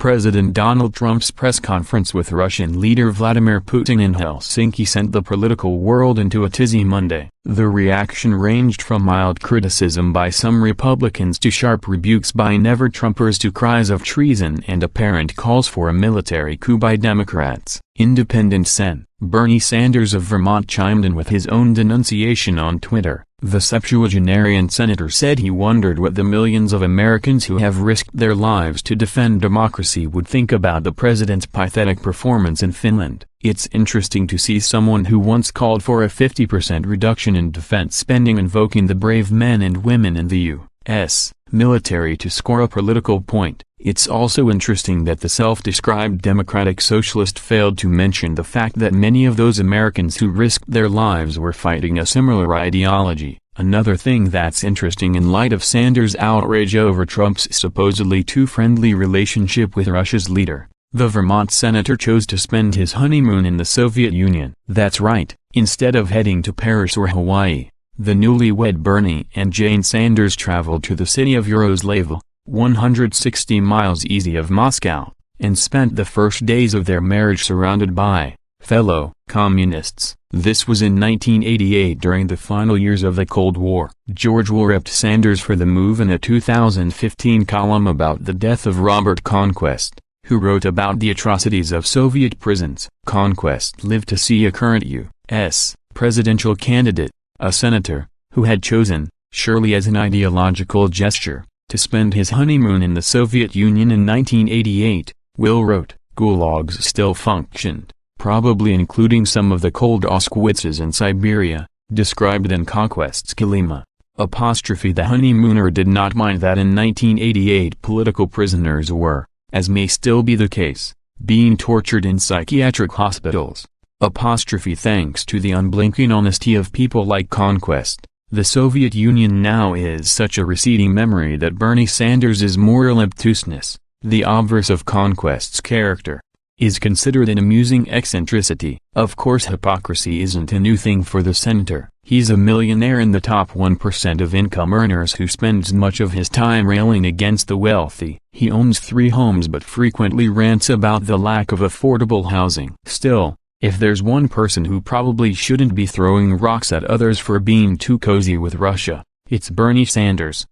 President Donald Trump's press conference with Russian leader Vladimir Putin in Helsinki sent the political world into a tizzy Monday. The reaction ranged from mild criticism by some Republicans to sharp rebukes by NeverTrumpers to cries of treason and apparent calls for a military coup by Democrats. Independent Sen. Bernie Sanders of Vermont chimed in with his own denunciation on Twitter. The septuagenarian senator said he wondered what the millions of Americans who have risked their lives to defend democracy would think about the president's pathetic performance in Finland. It's interesting to see someone who once called for a 50% reduction in defense spending invoking the brave men and women in the U.S. military to score a political point. It's also interesting that the self-described democratic socialist failed to mention the fact that many of those Americans who risked their lives were fighting a similar ideology. Another thing that's interesting in light of Sanders' outrage over Trump's supposedly too friendly relationship with Russia's leader, the Vermont senator chose to spend his honeymoon in the Soviet Union. That's right, instead of heading to Paris or Hawaii, the newlywed Bernie and Jane Sanders traveled to the city of Yaroslavl, 160 miles east of Moscow, and spent the first days of their marriage surrounded by fellow communists. This was in 1988 during the final years of the Cold War. George Will ripped Sanders for the move in a 2015 column about the death of Robert Conquest, who wrote about the atrocities of Soviet prisons. Conquest lived to see a current U.S. presidential candidate, a senator, who had chosen, surely as an ideological gesture, to spend his honeymoon in the Soviet Union in 1988, Will wrote. Gulags still functioned, probably including some of the cold Auschwitzes in Siberia, described in Conquest's Kilima. The honeymooner did not mind that in 1988 political prisoners were, as may still be the case, being tortured in psychiatric hospitals. Thanks to the unblinking honesty of people like Conquest, the Soviet Union now is such a receding memory that Bernie Sanders' moral obtuseness, the obverse of Conquest's character, is considered an amusing eccentricity. Of course, hypocrisy isn't a new thing for the senator. He's a millionaire in the top 1% of income earners who spends much of his time railing against the wealthy. He owns 3 homes but frequently rants about the lack of affordable housing. Still, if there's one person who probably shouldn't be throwing rocks at others for being too cozy with Russia, it's Bernie Sanders.